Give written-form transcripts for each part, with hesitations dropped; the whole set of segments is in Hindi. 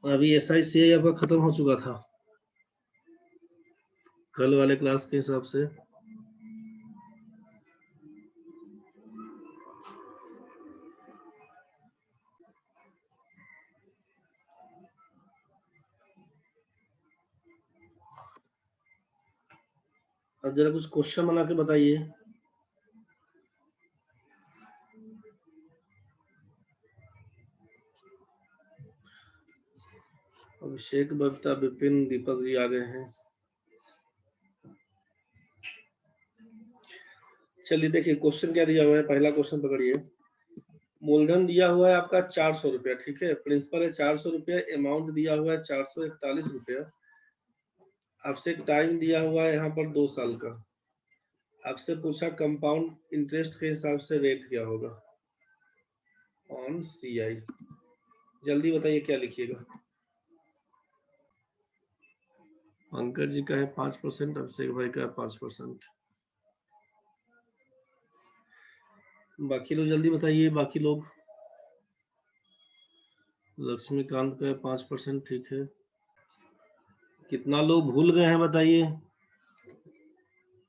अभी SICI आपका खत्म हो चुका था कल वाले क्लास के हिसाब से। अब जरा कुछ क्वेश्चन बना के बताइए। अभिषेक, बबीता, विपिन, दीपक जी आ गए हैं। चलिए देखिए क्वेश्चन क्या दिया हुआ है। पहला क्वेश्चन पकड़िए। मूलधन दिया हुआ है आपका 400 रुपया, ठीक है। प्रिंसिपल है 400 रुपया, अमाउंट दिया हुआ है 441 रुपया। आपसे टाइम दिया हुआ है यहाँ पर 2 साल का। आपसे पूछा कंपाउंड इंटरेस्ट के हिसाब से रेट क्या होगा ऑन CI। जल्दी बताइए क्या लिखिएगा। पंकज जी का है 5%, अभिषेक भाई का है 5%। बाकी लोग जल्दी बताइए। बाकी लोग, लक्ष्मीकांत का है 5%, ठीक है। कितना लोग भूल गए हैं बताइए।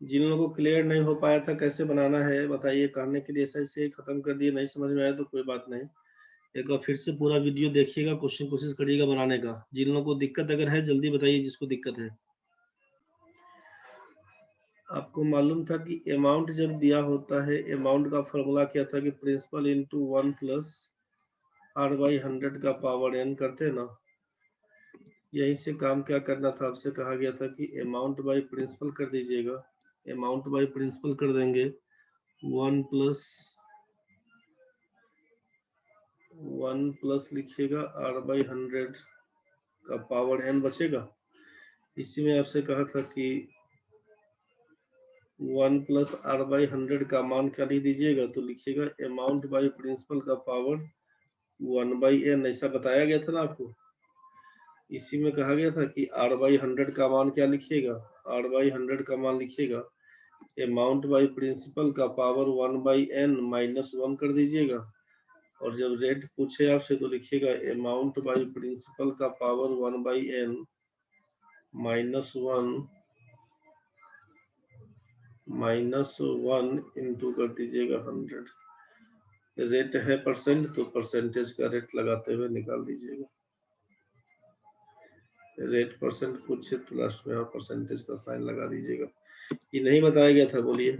जिन लोगों को क्लियर नहीं हो पाया था कैसे बनाना है बताइए। करने के लिए ऐसे खत्म कर दिए। नहीं समझ में आया तो कोई बात नहीं, एक बार फिर से पूरा वीडियो देखिएगा, क्वेश्चन कोशिश करिएगा बनाने का। जिन लोगों को दिक्कत अगर है जल्दी बताइए जिसको दिक्कत है। आपको मालूम था कि अमाउंट जब दिया होता है, अमाउंट का फॉर्मूला क्या था कि प्रिंसिपल इंटू 1 प्लस R/100 का पावर n करते हैं ना। यहीं से काम क्या करना था, आपसे कहा गया था कि अमाउंट बाई प्रिंसिपल कर दीजिएगा। अमाउंट बाई प्रिंसिपल कर देंगे 1 प्लस लिखिएगा R/100 का पावर n बचेगा। इसी में आपसे कहा था कि 1 प्लस R/100 का मान क्या लिख दीजिएगा, तो लिखिएगा अमाउंट बाई प्रिंसिपल का पावर 1/n। ऐसा बताया गया था ना आपको। इसी में कहा गया था कि R/100 का मान क्या लिखिएगा, R/100 का मान लिखिएगा अमाउंट बाई प्रिंसिपल का पावर 1/n -1 कर दीजिएगा। और जब रेट पूछे आपसे तो लिखिएगा अमाउंट बाई प्रिंसिपल का पावर 1/n -1 इंटू कर दीजिएगा 100। रेट है परसेंट तो परसेंटेज का रेट लगाते हुए निकाल दीजिएगा। रेट परसेंट पूछे तो लास्ट में आप परसेंटेज का साइन लगा दीजिएगा। ये नहीं बताया गया था, बोलिए।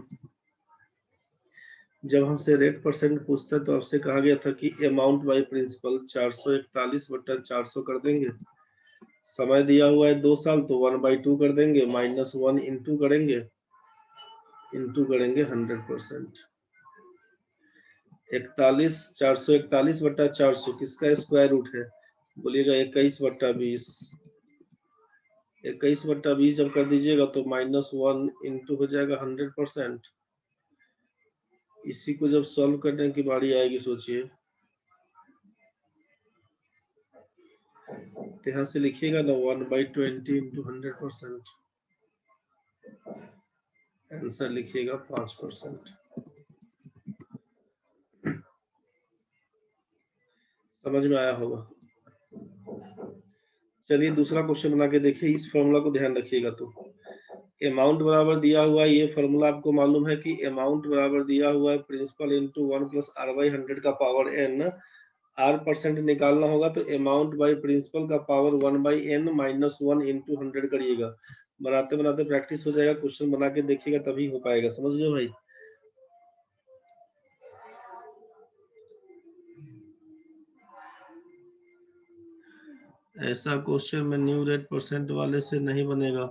जब हमसे रेट परसेंट पूछता है तो आपसे कहा गया था कि अमाउंट बाई प्रिंसिपल 441/400 कर देंगे। समय दिया हुआ है 2 साल तो 1/2 कर देंगे, -1 इंटू करेंगे 100%। 441/400 किसका स्क्वायर रूट है, बोलिएगा 21/20। 21/20 जब कर दीजिएगा तो -1 इंटू हो जाएगा 100%। इसी को जब सॉल्व करने की बारी आएगी सोचिए, तो यहाँ से लिखिएगा ना 1/20 इंटू 100%। आंसर लिखिएगा 5%। समझ में आया होगा। चलिए दूसरा क्वेश्चन बना के देखिए। इस फॉर्मूला को ध्यान रखिएगा। तो अमाउंट बराबर दिया हुआ है, ये फॉर्मूला आपको मालूम है कि अमाउंट बराबर दिया हुआ है प्रिंसिपल इंटू 1 प्लस R/100 का पावर n। R परसेंट निकालना होगा तो अमाउंट बाई प्रिंसिपल का पावर 1/n -1 इंटू 100 करिएगा। बनाते बनाते प्रैक्टिस हो जाएगा। क्वेश्चन बना के देखिएगा तभी हो पाएगा। समझ गए भाई। ऐसा क्वेश्चन में न्यू रेट परसेंट वाले से नहीं बनेगा।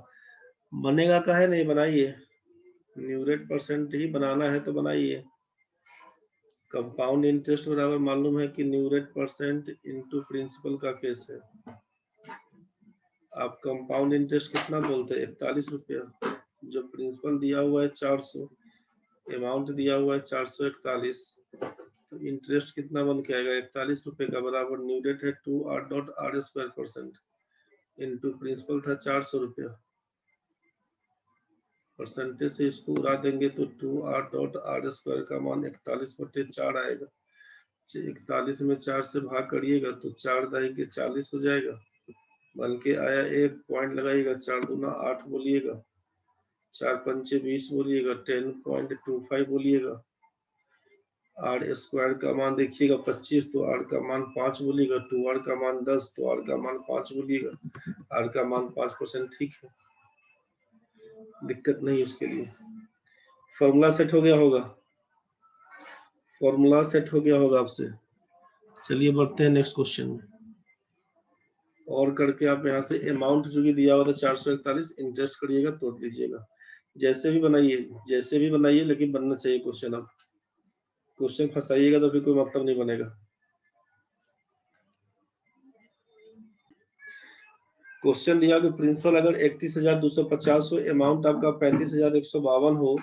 बनेगा काहे नहीं, बनाइए। न्यू रेट परसेंट ही बनाना है तो बनाइए। कंपाउंड इंटरेस्ट बराबर मालूम है कि new rate percent into principal का केस है। आप कंपाउंड इंटरेस्ट कितना बोलते हैं, 41 रुपया। जो प्रिंसिपल दिया हुआ है 400, अमाउंट दिया हुआ है 441, तो इंटरेस्ट कितना बन के आएगा 41 रुपए का बराबर न्यू रेट है 2R.R² इंटू प्रिंसिपल था 400 रुपया। परसेंटेज से इसको उड़ा देंगे तो 2R.R² का मान 41/4 आएगा। 41 में 4 से भाग करिएगा तो 4 × 40 हो जाएगा। बन के आया, एक पॉइंट लगाइएगा, 4 दूना 8 बोलिएगा, 4 पंचे 20 बोलिएगा, 10.25 बोलिएगा। आर स्क्वायर का मान देखिएगा 25, तो आर का मान 5 बोलिएगा, 2r का मान 10, तो आर का मान 5 बोलिएगा। आर का मान 5%, ठीक है, दिक्कत नहीं उसके लिए। फॉर्मूला सेट हो गया होगा, फॉर्मूला सेट हो गया होगा आपसे। चलिए बढ़ते हैं नेक्स्ट क्वेश्चन में। और करके आप यहाँ से अमाउंट जो भी दिया हुआ था 441, इंटरेस्ट करिएगा, तोड़ लीजिएगा, जैसे भी बनाइए, जैसे भी बनाइए, लेकिन बनना चाहिए क्वेश्चन। आप क्वेश्चन फंसाइएगा तो फिर कोई मतलब नहीं बनेगा। क्वेश्चन दिया कि प्रिंसिपल अगर 31,250 हो, अमाउंट आपका 35,152 हो,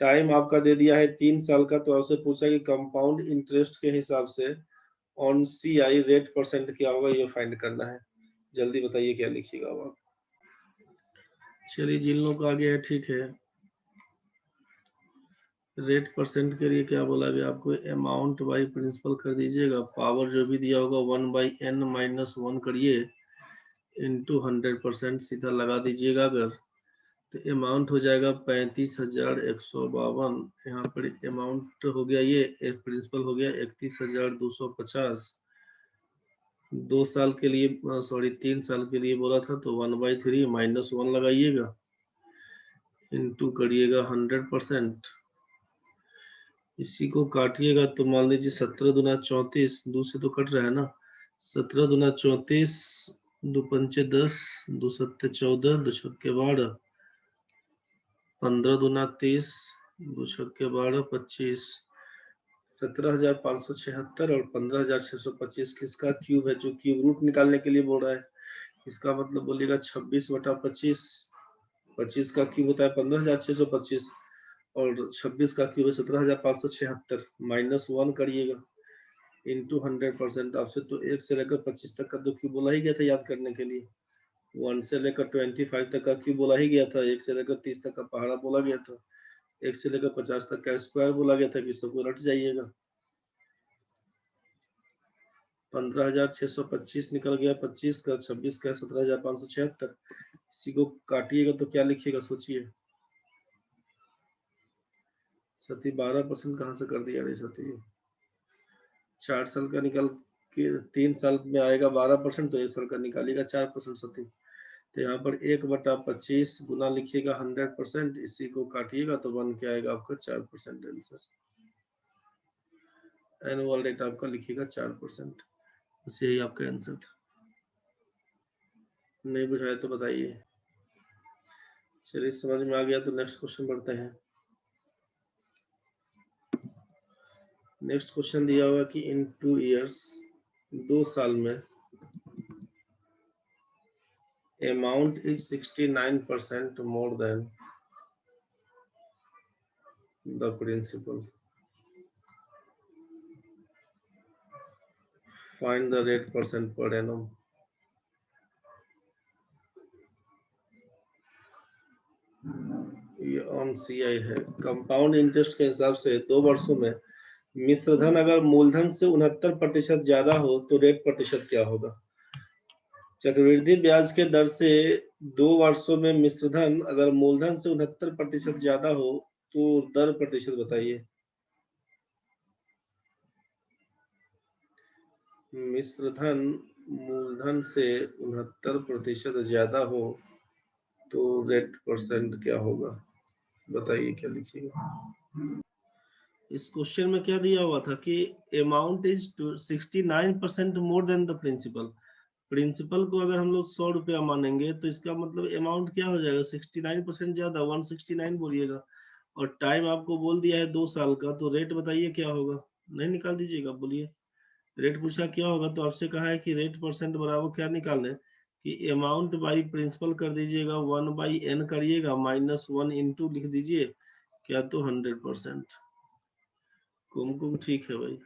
टाइम आपका दे दिया है 3 साल का, तो आपसे पूछा कि कंपाउंड इंटरेस्ट के हिसाब से ऑन CI रेट परसेंट क्या होगा, ये फाइंड करना है। जल्दी बताइए क्या लिखिएगा आप। चलिए जिन लोगों को आ गया है, ठीक है। रेट परसेंट के लिए क्या बोला गया आपको, अमाउंट बाई प्रिंसिपल कर दीजिएगा, पावर जो भी दिया होगा 1/n-1 करिए, इंटू 100% सीधा लगा दीजिएगा। अगर तो अमाउंट हो जाएगा 35,152। यहाँ पर अमाउंट हो गया, ये प्रिंसिपल हो गया 31,250। 2 साल के लिए, सॉरी 3 साल के लिए बोला था, तो 1/3 -1 लगाइएगा, इंटू करिएगा 100%। इसी को काटिएगा तो मान लीजिए 17 दूना 34, 2 से तो कट रहा है ना, 17 दूना 34, 2 पंचे 10, 2 सत्ते 14, 2 छक्के 12, 15 दूना 30, 2 छक्के 12, 25, 17,576 और 15,625 किसका क्यूब है, जो क्यूब रूट निकालने के लिए बोल रहा है। इसका मतलब बोलिएगा 26/25, 25 का क्यूब होता है 15,625, और 26 का क्यूब है 17,576, -1 करिएगा, इंटू 100%। आपसे तो 1 से लेकर 25 तक का तो क्यूब बोला ही गया था याद करने के लिए, 1 से लेकर 25 तक का क्यूब बोला ही गया था, 1 से लेकर 30 तक का पहाड़ा बोला गया था, 1 से लेकर 50 तक का स्क्वायर बोला गया था, कि सबको रट जाइएगा। 15,625 निकल गया 25 का, 26 का 17,576। इसी को काटिएगा तो क्या लिखिएगा, सोचिए। सती 12% कहाँ से कर दिया रे सती, 4 साल का निकल के 3 साल में आएगा 12%, तो 1 साल का निकालिएगा 4% सती। तो यहाँ पर 1/25 गुना लिखिएगा 100%, इसी को काटिएगा तो बन के आएगा आपका 4% आंसर। एनुअल रेट आपका लिखिएगा 4%, बस यही आपका आंसर था। नहीं बुझाए तो बताइए। चलिए समझ में आ गया तो नेक्स्ट क्वेश्चन बढ़ते हैं। नेक्स्ट क्वेश्चन दिया हुआ कि इन 2 years, 2 साल में amount is 69% more than the principal. Find the rate percent per annum. ये ऑन CI है। कंपाउंड इंटरेस्ट के हिसाब से 2 वर्षों में मिश्रधन अगर मूलधन से 69% ज्यादा हो तो रेट प्रतिशत क्या होगा। चक्रवृद्धि ब्याज के दर से 2 वर्षों में मिश्रधन अगर मूलधन से 69% ज्यादा हो तो दर प्रतिशत बताइए। मिश्रधन मूलधन से 69% ज्यादा हो तो रेट परसेंट क्या होगा, बताइए क्या लिखिएगा। इस क्वेश्चन में क्या दिया हुआ था कि amount is 69% more than the principal. Principal को अगर हम लोग 100 रुपया मानेंगे तो इसका मतलब अमाउंट क्या हो जाएगा, 69% ज्यादा, 169 बोलिएगा, और टाइम आपको बोल दिया है 2 साल का, तो रेट बताइए क्या होगा। नहीं निकाल दीजिएगा, बोलिए। रेट पूछा क्या होगा, तो आपसे कहा है कि रेट परसेंट बराबर क्या निकालना है, कि अमाउंट बाई प्रिंसिपल कर दीजिएगा, 1/n करिएगा, -1 इंटू लिख दीजिए, क्या तो 100%। कुमकुम ठीक है भाई।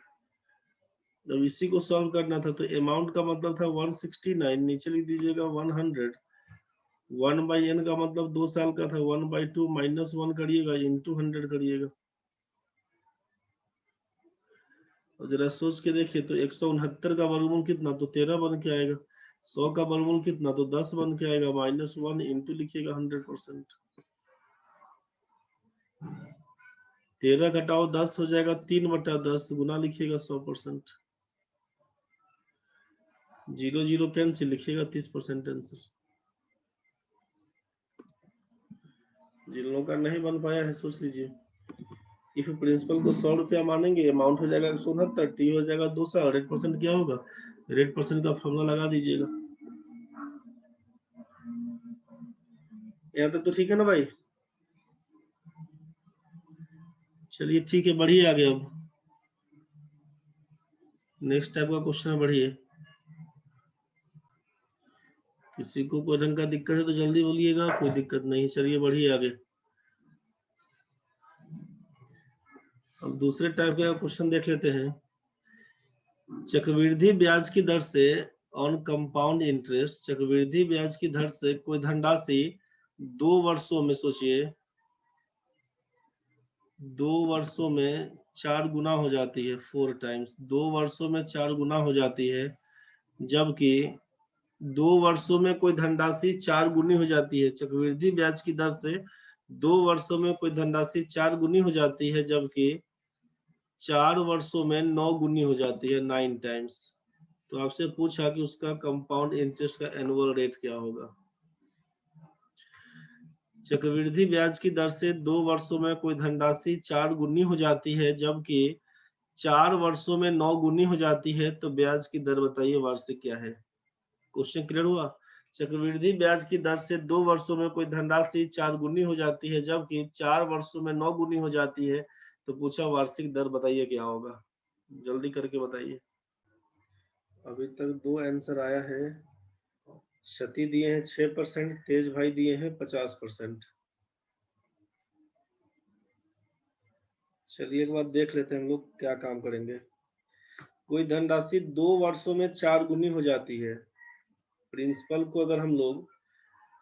जब इसी को सॉल्व करना था तो अमाउंट का मतलब था 169, नीचे लिख दीजिएगा 100, 1/n का मतलब 2 साल का था, 1/2 -1 करिएगा, इंटू 100 करिएगा। और जरा सोच के देखिए तो 169 का वर्गमूल कितना, तो 13 बन के आएगा। 100 का वर्गमूल कितना, तो 10 बन के आएगा, -1 इंटू लिखिएगा 100%। 13 घटाओ 10 हो जाएगा 3/10 गुना लिखिएगा 100%। 0 0 कैंसिल लिखिएगा 30% आंसर। जिन लोगों का नहीं बन पाया है सोच लीजिए। इफ प्रिंसिपल को 100 रुपया मानेंगे, अमाउंट हो जाएगा 169, टी हो जाएगा 200, 100% क्या होगा, 100% का फॉर्मूला लगा दीजिएगा। यहाँ तक तो ठीक है ना भाई? चलिए ठीक है, बढ़िए आगे। अब नेक्स्ट टाइप का क्वेश्चन है, बढ़िए। किसी को कोई रंग का दिक्कत है तो जल्दी बोलिएगा, कोई दिक्कत नहीं। चलिए बढ़िए आगे। अब दूसरे टाइप का क्वेश्चन देख लेते हैं। चक्रवृद्धि ब्याज की दर से ऑन कंपाउंड इंटरेस्ट, चक्रवृद्धि ब्याज की दर से कोई धनराशि 2 वर्षों में, सोचिए 2 वर्षों में 4 गुना हो जाती है, 4 टाइम्स 2 वर्षों में 4 गुना हो जाती है, जबकि 2 वर्षों में कोई धनराशि 4 गुनी हो जाती है। चक्रवृद्धि ब्याज की दर से 2 वर्षों में कोई धनराशि 4 गुनी हो जाती है, जबकि 4 वर्षों में 9 गुनी हो जाती है, 9 टाइम्स। तो आपसे पूछा कि उसका कंपाउंड इंटरेस्ट का एनुअल रेट क्या होगा। चक्रवृद्धि ब्याज की दर से 2 वर्षों में कोई धनराशि 4 गुनी हो जाती है, जबकि 4 वर्षों में 9 गुनी हो जाती है, तो ब्याज की दर बताइए वार्षिक क्या है। क्वेश्चन क्लियर हुआ? चक्रवृद्धि ब्याज की दर से 2 वर्षों में कोई धनराशि 4 गुनी हो जाती है, जबकि 4 वर्षों में 9 गुनी हो जाती है, तो पूछा वार्षिक दर बताइए क्या होगा। जल्दी करके बताइए। अभी तक 2 आंसर आया है। क्षति दिए हैं 6%, तेज भाई दिए हैं 50%। चलिए एक बार देख लेते हैं हम लोग क्या काम करेंगे। कोई धनराशि 2 वर्षों में 4 गुनी हो जाती है। प्रिंसिपल को अगर हम लोग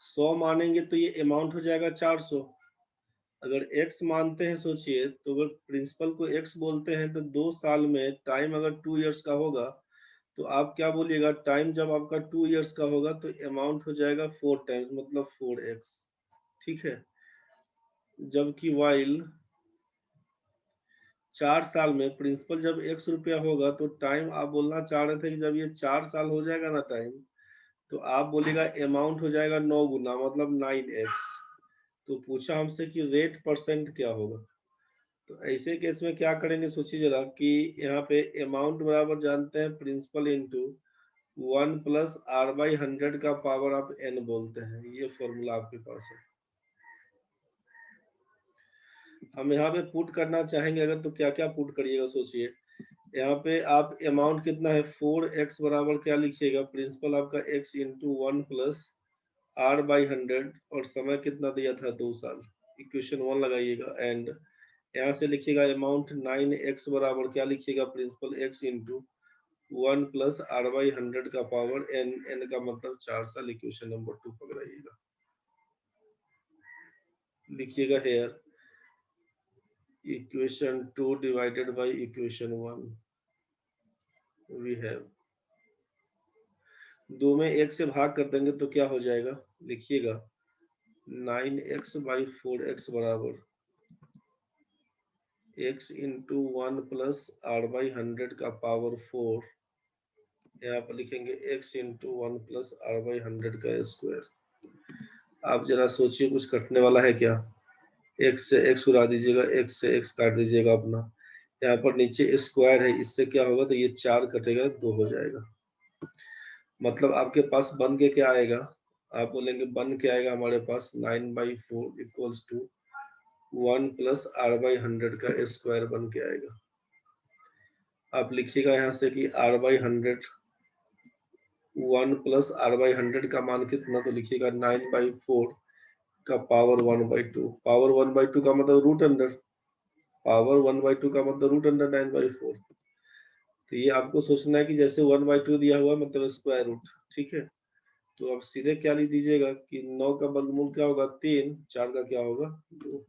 100 मानेंगे तो ये अमाउंट हो जाएगा 400। अगर x मानते हैं, सोचिए तो अगर प्रिंसिपल को x बोलते हैं तो 2 साल में टाइम अगर 2 इयर्स का होगा, तो आप क्या बोलिएगा, टाइम जब आपका 2 इयर्स का होगा तो अमाउंट हो जाएगा 4 टाइम्स, मतलब 4x। ठीक है। जबकि वाइल 4 साल में प्रिंसिपल जब 100 रुपया होगा, तो टाइम आप बोलना चाह रहे थे कि जब ये 4 साल हो जाएगा ना टाइम, तो आप बोलेगा अमाउंट हो जाएगा 9 गुना, मतलब 9x। तो पूछा हमसे कि रेट परसेंट क्या होगा। तो ऐसे केस में क्या करेंगे, सोचिए जरा कि यहाँ पे अमाउंट बराबर जानते हैं प्रिंसिपल इंटू 1 प्लस r/100 का पावर आप n बोलते हैं। ये फॉर्मूला आपके पास है। हम यहाँ पे पुट करना चाहेंगे अगर, तो क्या क्या पुट करिएगा, सोचिए। यहाँ पे आप अमाउंट कितना है 4x बराबर क्या लिखिएगा, प्रिंसिपल आपका x इंटू 1 प्लस r/100, और समय कितना दिया था 2 साल। इक्वेशन 1 लगाइएगा, एंड यहाँ से लिखिएगा अमाउंट 9x बराबर क्या लिखिएगा, principal x into 1 plus r/100 का पावर n, n का मतलब 4 साल। इक्वेशन नंबर 2 पकड़ाइएगा, लिखिएगा here equation 2 divided by equation 1 we have. 2 में 1 से भाग कर देंगे तो क्या हो जाएगा, लिखिएगा 9x बाई 4x बराबर x इंटू 1 प्लस r/100 का पावर 4। यहाँ पर लिखेंगे x इंटू 1 प्लस r/100 का स्क्वायर। आप जरा सोचिए कुछ कटने वाला है क्या। x से x उड़ा दीजिएगा, x से x काट दीजिएगा अपना। यहाँ पर नीचे स्क्वायर है, इससे क्या होगा, तो ये 4 कटेगा 2 हो जाएगा। मतलब आपके पास बन के क्या आएगा, आप बोलेंगे बन के आएगा हमारे पास 9/4 इक्वल्स टू 1 प्लस r/100 का स्क्वायर बन के आएगा। आप लिखिएगा यहाँ से कि r/100 1 प्लस r/100 का मान कितना, तो लिखिएगा 9/4 का पावर 1/2। पावर 1/2 का मतलब रूट अंडर, पावर 1/2 का मतलब रूट अंडर 9/4। तो ये आपको सोचना है कि जैसे 1/2 दिया हुआ मतलब स्क्वायर रूट। ठीक है। तो अब सीधे क्या लिख दीजिएगा कि 9 का वर्गमूल क्या होगा 3, 4 का क्या होगा 2।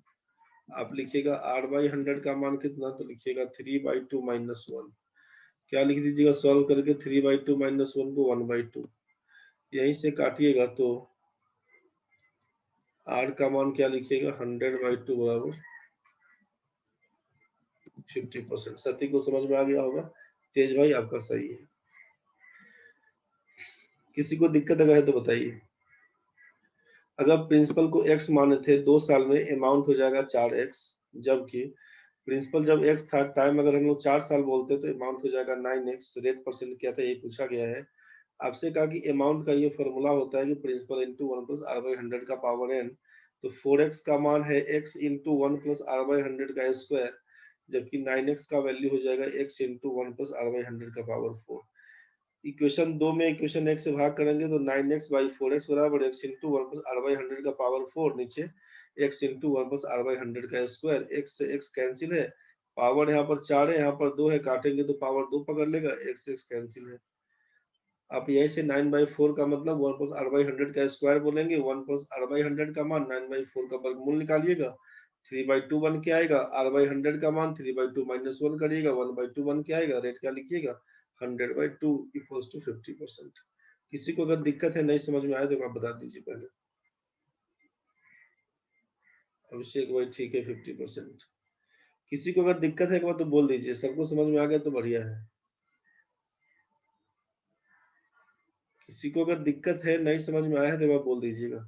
आप लिखिएगा r/100 का मान कितना, तो लिखिएगा 3/2 माइनस 1। क्या लिख दीजिएगा सॉल्व करके, 3/2 माइनस 1 को 1/2। यहीं से काटिएगा तो r का मान क्या लिखिएगा 100/2 बराबर 50%। सती को समझ में आ गया होगा। तेज भाई आपका सही है। किसी को दिक्कत अगर है तो बताइए। अगर प्रिंसिपल को x माने थे 2 साल में अमाउंट हो जाएगा 4x, जबकि प्रिंसिपल जब x था टाइम अगर हम लोग 4 साल बोलते तो अमाउंट हो जाएगा 9x। रेट परसेंट क्या था ये पूछा गया है। आपसे कहा कि अमाउंट का ये फॉर्मूला होता है कि principal into 1 plus r by 100 का पावर n। तो 4x का मान है x into 1 plus r by 100 का स्क्वायर, जबकि 9x का वैल्यू हो जाएगा x into 1 plus r by 100 का पावर 4। इक्वेशन 2 में इक्वेशन 1 से भाग करेंगे तो 9x बाई 4x बराबर x into 1 plus r by 100 का पावर 4, नीचे x into 1 plus r by 100 का स्क्वायर। x से x कैंसिल है, पावर यहाँ पर 4 है यहाँ पर 2 है, काटेंगे तो पावर 2 पकड़ लेगा, x से x कैंसिल है। आप यहीं से 9/4 का मतलब 1 प्लस r बाई 100 का स्क्वायर बोलेंगे, 1 प्लस r बाई 100 का मान 9/4 का वर्गमूल निकालिएगा, 3/2 बन के आएगा। r बाई 100 का मान 3/2 माइनस 1 करिएगा, 1/2 बन के आएगा। रेट क्या लिखिएगा 100/2 इक्वल्स टू 50%। किसी को अगर दिक्कत है नहीं समझ में आए तो आप बता दीजिए पहले। अभिषेक भाई ठीक है 50%। किसी को अगर दिक्कत है एक बार तो बोल दीजिए, सबको समझ में आ गया तो बढ़िया है। किसी को अगर दिक्कत है नहीं समझ में आया है तो एक बार बोल दीजिएगा।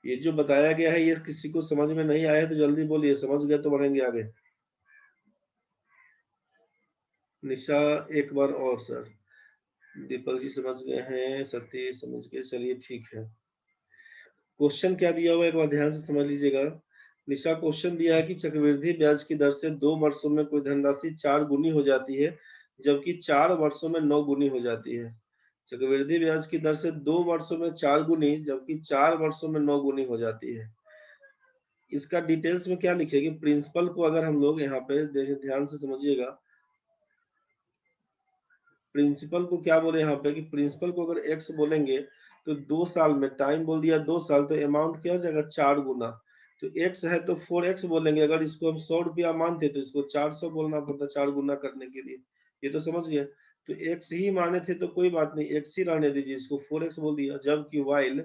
ये जो बताया गया है ये किसी को समझ में नहीं आया है तो जल्दी बोलिए, समझ गए तो बढ़ेंगे आगे। निशा एक बार और सर। दीपक जी समझ गए हैं, सतीश समझ गए, चलिए ठीक है। क्वेश्चन क्या दिया हुआ है एक बार ध्यान से समझ लीजिएगा। निशा क्वेश्चन दिया है कि चक्रवृद्धि ब्याज की दर से 2 वर्षों में कोई धनराशि 4 गुनी हो जाती है, जबकि 4 वर्षों में 9 गुनी हो जाती है। चक्रवृद्धि ब्याज की दर से 2 वर्षों में 4 गुनी, जबकि 4 वर्षों में 9 गुनी हो जाती है। इसका डिटेल्स में क्या लिखेगी, प्रिंसिपल को अगर हम लोग यहाँ पे देखें ध्यान से समझिएगा, प्रिंसिपल को क्या बोले यहाँ पे कि प्रिंसिपल को अगर एक्स बोलेंगे तो 2 साल में, टाइम बोल दिया 2 साल, तो अमाउंट क्या हो जाएगा 4 गुना। तो एक्स है तो 4x बोलेंगे, अगर इसको हम 100 रुपया मानते तो इसको 400 बोलना पड़ता 4 गुना करने के लिए। ये तो समझ गए। तो एक्स ही माने थे तो कोई बात नहीं, एक्स ही रहने दीजिए, इसको 4x बोल दिया। जबकि वाइल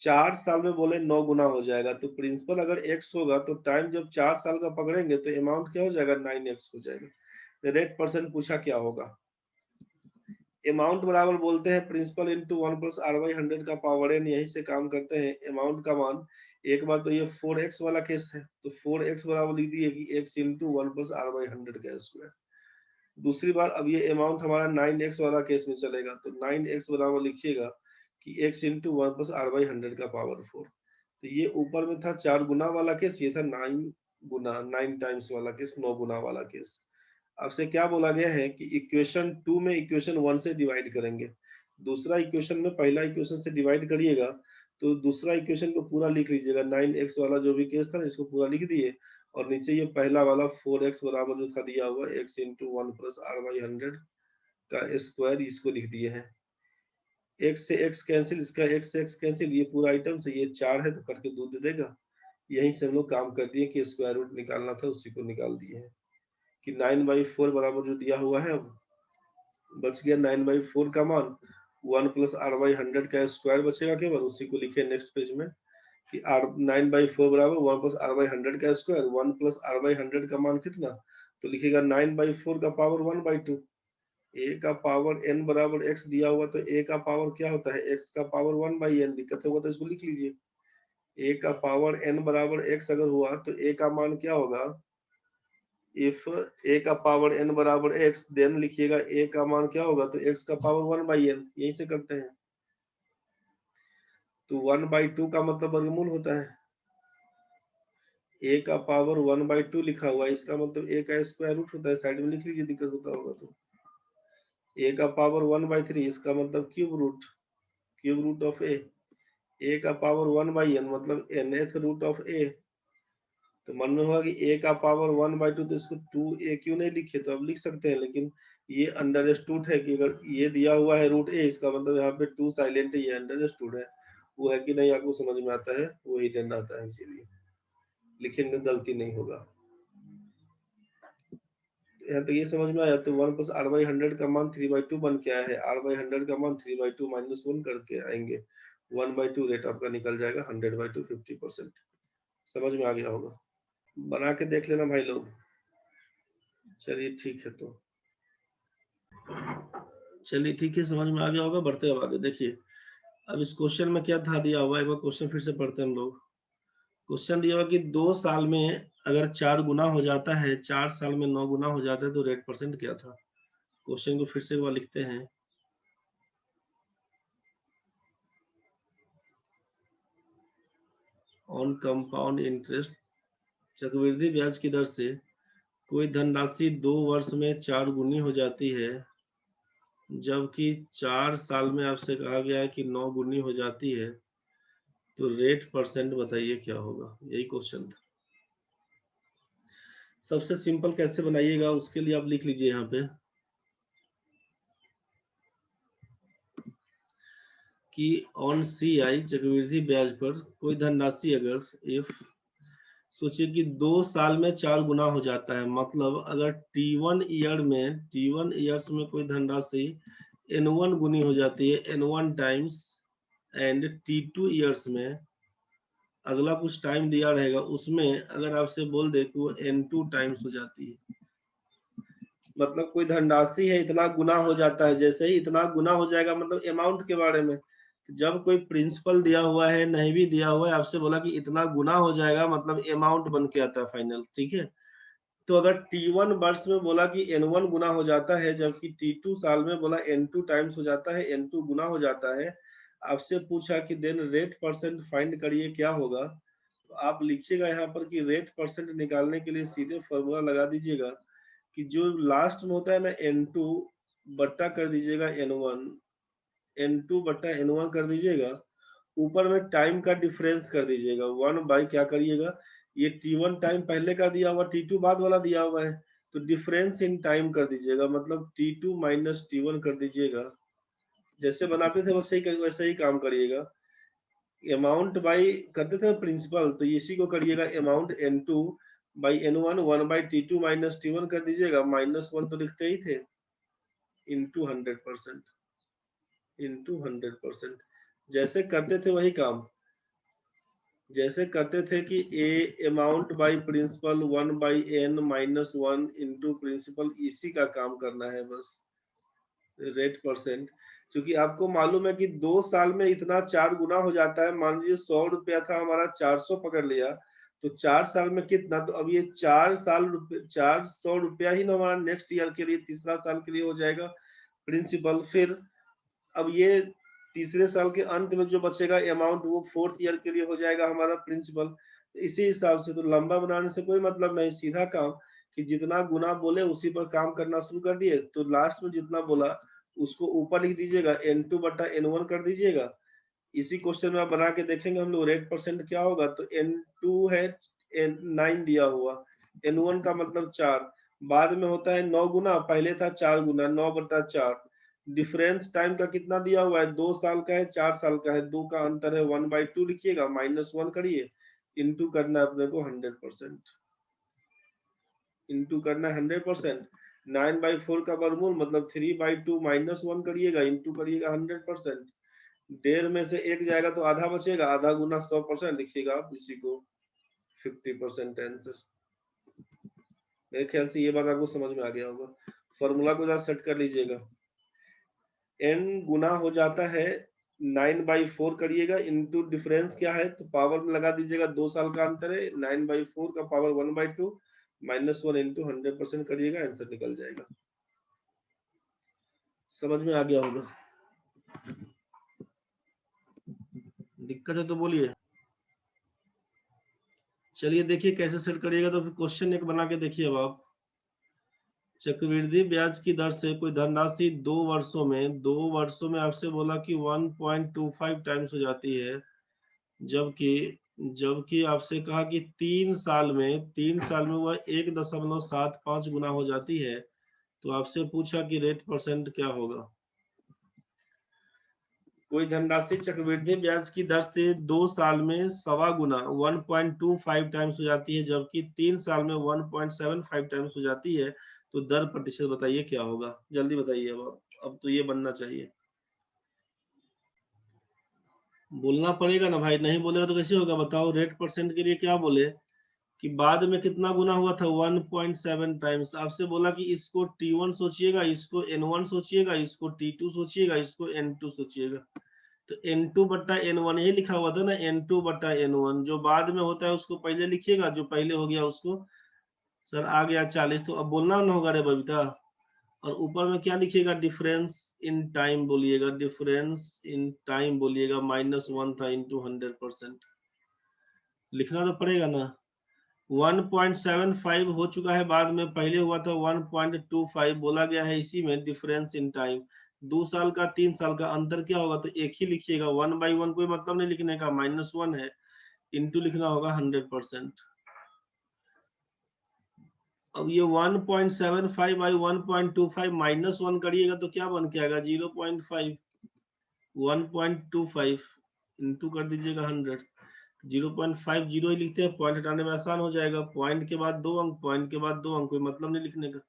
4 साल में बोले 9 गुना हो जाएगा, तो प्रिंसिपल अगर x होगा तो टाइम जब 4 साल का पकड़ेंगे तो अमाउंट क्या हो जाएगा 9x हो जाएगा। तो रेट परसेंट पूछा क्या होगा। अमाउंट बराबर बोलते हैं principal into 1 plus r by 100 का पावर n, यहीं से काम करते हैं। अमाउंट का मान एक बार तो ये 4x वाला केस है तो 4x बराबर लिख दिए कि x into 1 plus r by 100 का स्क्वायर। दूसरी बार अब ये अमाउंट हमारा 9x वाला केस में चलेगा, तो 9x बराबर लिखिएगा कि x into 1 plus r by 100 का पावर 4। तो ये ऊपर में था 4 गुना वाला केस, ये था 9 गुना 9 टाइम्स वाला केस, 9 गुना वाला केस। आपसे क्या बोला गया है कि इक्वेशन 2 में इक्वेशन 1 से डिवाइड करेंगे। दूसरा इक्वेशन में पहला इक्वेशन से डिवाइड करिएगा तो दूसरा इक्वेशन को पूरा लिख लीजिएगा। 9x वाला जो भी केस था ना इसको पूरा लिख दिए, और नीचे ये पहला वाला 4x बराबर जो था दिया हुआ x into 1 plus r by 100 का स्क्वायर, इसको लिख दिए हैं। x से x कैंसिल, इसका x से x कैंसिल, ये पूरा आइटम से ये 4 है तो कट के 2 दे देगा। यही से हम लोग काम कर दिए कि स्क्वायर रूट निकालना था उसी को निकाल दिए हैं कि 9/4 बराबर जो दिया हुआ है अब बच गया 9/4 का मान, 1 प्लस r बाई 100 का स्क्वायर बचेगा केवल, उसी को लिखे नेक्स्ट पेज में कि r 9/4 बराबर 1 प्लस r बाई 100 का स्क्वायर। 1 प्लस r बाई 100 का मान कितना, तो लिखेगा 9/4 का पावर 1/2। a का पावर n बराबर x दिया हुआ तो a का पावर क्या होता है x का पावर 1/n। दिक्कत होगा तो इसको लिख लीजिए, a का पावर n बराबर x अगर हुआ तो a का मान क्या होगा, इफ a का पावर n बराबर x, देन लिखिएगा a का मान क्या होगा, तो x का पावर 1/n, यही से करते हैं। तो 1/2 का मतलब वर्गमूल होता है, a का पावर 1/2 लिखा हुआ है, इसका मतलब a का स्क्वायर रूट होता है। साइड में लिख लीजिए दिक्कत होता होगा तो। a का पावर 1/3 इसका मतलब क्यूब रूट ऑफ a का पावर 1/n मतलब nth रूट ऑफ a। तो मन में होगा कि a का पावर 1/2 तो इसको 2a क्यों नहीं लिखे, तो अब लिख सकते हैं, लेकिन ये अंडरस्टूड है कि अगर ये दिया हुआ है रूट a, इसका मतलब यहाँ पे 2 साइलेंट है, ये अंडरस्टूड है। वो है कि नहीं आपको समझ में आता है, वो हिडन आता है, इसीलिए लिखेंगे गलती नहीं होगा। यहाँ तक ये समझ में आया। तो 1 प्लस आर बाई 100 का मान 3/2 बन के आया है। आर बाई 100 का मान 3/2 माइनस 1 करके आएंगे, 1/2 रेट आपका निकल जाएगा 100/2 50%। समझ में आ गया होगा, बना के देख लेना भाई लोग। चलिए ठीक है, तो चलिए ठीक है, समझ में आ गया होगा। बढ़ते अब आगे। देखिए अब इस क्वेश्चन में क्या था दिया हुआ, एक बार क्वेश्चन फिर से पढ़ते हैं हम लोग। क्वेश्चन दिया हुआ कि 2 साल में अगर 4 गुना हो जाता है, 4 साल में 9 गुना हो जाता है, तो रेट परसेंट क्या था। क्वेश्चन को फिर से एक बार लिखते हैं। ऑन कंपाउंड इंटरेस्ट, चक्रवृद्धि ब्याज की दर से कोई धनराशि 2 वर्ष में 4 गुनी हो जाती है, जबकि 4 साल में आपसे कहा गया है कि 9 गुनी हो जाती है, तो रेट परसेंट बताइए क्या होगा। यही क्वेश्चन था। सबसे सिंपल कैसे बनाइएगा उसके लिए आप लिख लीजिए यहाँ पे कि ऑन CI चक्रवृद्धि ब्याज पर कोई धनराशि अगर इफ, सोचिए कि 2 साल में 4 गुना हो जाता है, मतलब अगर T1 ईयर्स में कोई धनराशि N1 गुनी हो जाती है, N1 times, and T2 years में अगला कुछ टाइम दिया रहेगा, उसमें अगर आपसे बोल दे कि वो N2 टाइम्स हो जाती है, मतलब कोई धनराशि है इतना गुना हो जाता है, जैसे ही इतना गुना हो जाएगा, मतलब अमाउंट के बारे में। जब कोई प्रिंसिपल दिया हुआ है, नहीं भी दिया हुआ है, आपसे बोला कि इतना गुना हो जाएगा, मतलब अमाउंट बन के आता है फाइनल। ठीक है, तो अगर T1 वर्ष में बोला कि N1 गुना हो जाता है, जबकि T2 साल में बोला N2 टाइम्स हो जाता है, N2 गुना हो जाता है, आपसे पूछा कि देन रेट परसेंट फाइंड करिए क्या होगा। तो आप लिखिएगा यहाँ पर कि रेट परसेंट निकालने के लिए सीधे फॉर्मूला लगा दीजिएगा कि जो लास्ट में होता है ना N2 बट्टा कर दीजिएगा N1, N2 बट्टा N1 कर दीजिएगा, ऊपर में टाइम का डिफरेंस कर दीजिएगा 1 बाई क्या करिएगा, ये T1 टाइम पहले का दिया हुआ, T2 बाद वाला दिया हुआ है, तो डिफरेंस इन टाइम कर दीजिएगा, मतलब T2 माइनस T1 कर दीजिएगा। जैसे बनाते थे वैसे ही काम करिएगा। अमाउंट बाई करते थे प्रिंसिपल, तो इसी को करिएगा amount N2 by N1, 1/T2 minus T1 कर दीजिएगा, -1 तो लिखते ही थे, इंटू 100%, इंटू 100%। जैसे करते थे वही काम, जैसे करते थे कि a amount by principal 1/n -1 into principal, इसी का काम करना है बस। रेट परसेंट, क्योंकि आपको मालूम है कि 2 साल में इतना 4 गुना हो जाता है। मान लीजिए 100 रुपया था हमारा, 400 पकड़ लिया, तो 4 साल में कितना, तो अब ये 400 रुपया ही ना हमारा नेक्स्ट ईयर के लिए, तीसरा साल के लिए हो जाएगा प्रिंसिपल। फिर अब ये तीसरे साल के अंत में जो बचेगा अमाउंट, वो 4th ईयर के लिए हो जाएगा हमारा प्रिंसिपल। इसी हिसाब से तो लंबा बनाने से कोई मतलब नहीं, सीधा काम कि जितना गुना बोले उसी पर काम करना शुरू कर दिए, तो लास्ट में जितना बोला उसको ऊपर लिख दीजिएगा, N2 बटा N1 कर दीजिएगा। इसी क्वेश्चन में आप बना के देखेंगे हम लोग रेट परसेंट क्या होगा। तो N2 है 9 दिया हुआ, N1 का मतलब 4, बाद में होता है 9 गुना, पहले था 4 गुना, 9/4। डिफरेंस टाइम का कितना दिया हुआ है, 2 साल का है 4 साल का है, 2 का अंतर है, 1/2 लिखिएगा, -1 करिए, इंटू करना है अपने को 100%, इंटू करना है 100%। 9/4 का वर्गमूल मतलब 3/2 -1 करिएगा, इंटू करिएगा 100%। 1.5 में से 1 जाएगा तो आधा बचेगा, आधा गुना 100% लिखिएगा आप, इसी को 50% आंसर। मेरे ख्याल से ये बात आपको समझ में आ गया होगा। फॉर्मूला को जरा सेट कर लीजिएगा। n गुना हो जाता है 9/4 करिएगा, इंटू डिफरेंस क्या है तो पावर में लगा दीजिएगा, 2 साल का अंतर है, 9/4 का पावर 1/2 -1 इंटू 100% करिएगा, आंसर निकल जाएगा। समझ में आ गया होगा, दिक्कत है तो बोलिए। चलिए देखिए कैसे सेट करिएगा, तो फिर क्वेश्चन एक बना के देखिए। अब आप चक्रवृद्धि ब्याज की दर से कोई धनराशि 2 वर्षों में आपसे बोला कि 1.25 टाइम्स हो जाती है, जबकि जबकि आपसे कहा कि 3 साल में वह 1.75 गुना हो जाती है, तो आपसे पूछा कि रेट परसेंट क्या होगा। कोई धनराशि चक्रवृद्धि ब्याज की दर से 2 साल में 1.25 गुना 1.25 टाइम्स हो जाती है, जबकि 3 साल में 1.75 टाइम्स हो जाती है, तो दर प्रतिशत बताइए क्या होगा, जल्दी बताइए। अब तो ये बनना चाहिए, बोलना पड़ेगा ना भाई, नहीं बोलेगा तो कैसे होगा बताओ। रेट परसेंट के लिए क्या बोले कि बाद में कितना गुना हुआ था, 1.7 टाइम्स। आपसे बोला कि इसको T1 सोचिएगा, इसको N1 सोचिएगा, इसको T2 सोचिएगा, इसको N2 सोचिएगा। तो N2 बट्टा N1 यही लिखा हुआ था ना, N2 बट्टा N1। जो बाद में होता है उसको पहले लिखिएगा, जो पहले हो गया उसको। सर आ गया 40, तो अब बोलना ना होगा रे बबीता। और ऊपर में क्या लिखिएगा, डिफरेंस इन टाइम बोलिएगा, डिफरेंस इन टाइम बोलिएगा। -1 था इंटू 100%, लिखना तो पड़ेगा ना। 1.75 हो चुका है, बाद में पहले हुआ था 1.25 बोला गया है इसी में, डिफरेंस इन टाइम। 2 साल का 3 साल का अंतर क्या होगा, तो एक ही लिखिएगा, 1/1 कोई मतलब नहीं लिखने का, -1 है, इंटू लिखना होगा 100%। अब ये 1.75 बाई 1.25 -1 करिएगा तो क्या बन के आएगा, 0.5। 1.25 इंटू कर दीजिएगा 100, 0.50 ही लिखते हैं, पॉइंट हटाने में आसान हो जाएगा। पॉइंट के बाद 2 अंक, पॉइंट के बाद 2 अंक, कोई मतलब नहीं लिखने का।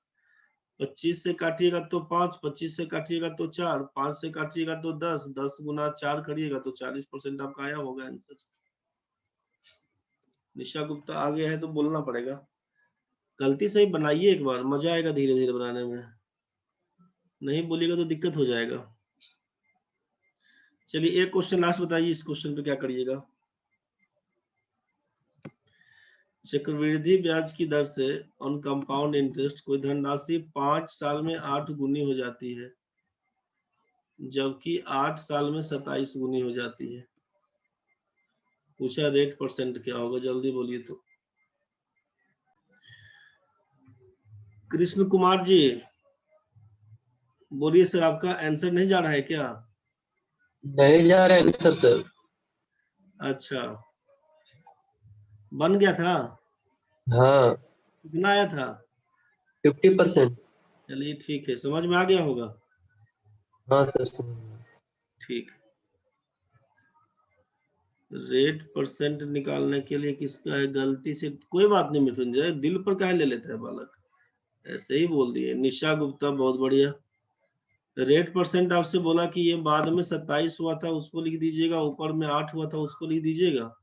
25 से काटिएगा तो 5, 25 से काटिएगा तो 4, 5 से काटिएगा तो 10, 10 गुना 4 करिएगा तो 40% आपका आया होगा आंसर। निशा गुप्ता आ गया है तो बोलना पड़ेगा, गलती से ही बनाइए एक बार, मजा आएगा धीरे धीरे बनाने में, नहीं बोलिएगा तो दिक्कत हो जाएगा। चलिए एक क्वेश्चन लास्ट बताइए, इस क्वेश्चन पे क्या करिएगा। चक्रवृद्धि ब्याज की दर से ऑन कंपाउंड इंटरेस्ट कोई धनराशि 5 साल में 8 गुनी हो जाती है, जबकि 8 साल में 27 गुनी हो जाती है। पूछा रेट परसेंट क्या होगा, जल्दी बोलिए तो। कृष्ण कुमार जी बोलिए सर, आपका आंसर नहीं जा रहा है क्या? नहीं जा रहा है आंसर सर। अच्छा, बन गया था? हाँ, कितना आया था? 50%। चलिए ठीक है, समझ में आ गया होगा। हाँ सर। ठीक, रेट परसेंट निकालने के लिए किसका है, गलती से कोई बात नहीं मृत्युंजय, दिल पर काहे ले लेता है बालक, ऐसे ही बोल दिए। निशा गुप्ता बहुत बढ़िया। रेट परसेंट आपसे बोला कि ये बाद में 27 हुआ था उसको लिख दीजिएगा, ऊपर में 8 हुआ था उसको लिख दीजिएगा।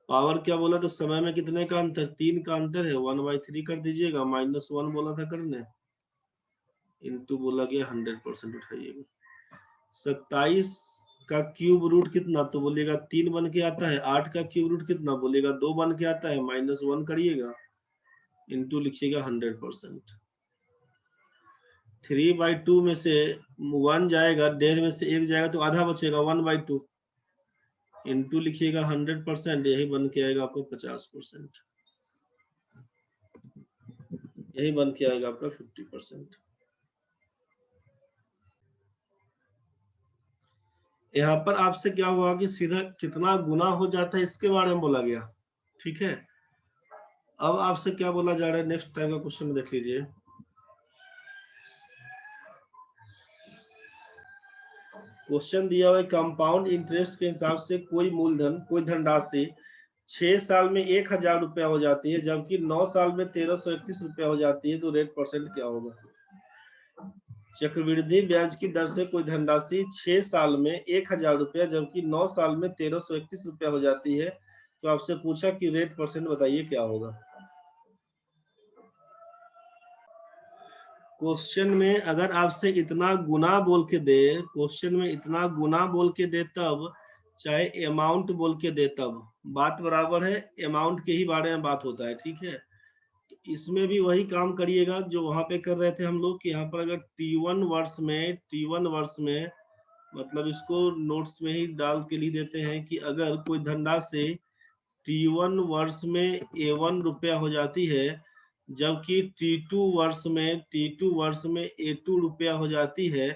पावर क्या बोला, तो समय में कितने का अंतर, 3 का अंतर है, 1/3 कर दीजिएगा, -1 बोला था करने, इंटू बोला गया 100% उठाइएगा। 27 का क्यूब रूट कितना, तो बोलिएगा 3 बन के आता है। 8 का क्यूब रूट कितना, बोलिएगा 2 बन के आता है, -1 करिएगा, इंटू लिखिएगा 100%। 3/2 में से 1 जाएगा, 1.5 में से 1 जाएगा तो आधा बचेगा, 1/2, इंटू लिखिएगा 100%, यही बन के आएगा आपको 50%, यही बन के आएगा आपका 50%। यहाँ पर आपसे क्या हुआ कि सीधा कितना गुना हो जाता है इसके बारे में बोला गया, ठीक है। अब आपसे क्या बोला जा रहा है, नेक्स्ट टाइम का क्वेश्चन देख लीजिए। क्वेश्चन दिया हुआ है, कंपाउंड इंटरेस्ट के हिसाब से कोई मूलधन, कोई धनराशि 6 साल में 1000 रुपया हो जाती है, जबकि 9 साल में 1331 रुपया हो जाती है, तो रेट परसेंट क्या होगा। चक्रवृद्धि ब्याज की दर से कोई धनराशि 6 साल में 1000 रुपया, जबकि 9 साल में 1331 रुपया हो जाती है, तो आपसे पूछा कि रेट परसेंट बताइए क्या होगा। क्वेश्चन में अगर आपसे इतना गुना बोल के दे, क्वेश्चन में इतना गुना बोल के दे तब, चाहे अमाउंट बोल के दे तब, बात बराबर है, अमाउंट के ही बारे में बात होता है, ठीक है। इसमें भी वही काम करिएगा जो वहां पे कर रहे थे हम लोग, कि यहाँ पर अगर T1 वर्ष में मतलब इसको नोट्स में ही डाल के लिख देते हैं कि अगर कोई धनराशि T1 वर्ष में A1 रुपया हो जाती है, जबकि T2 वर्ष में A2 रुपया हो जाती है,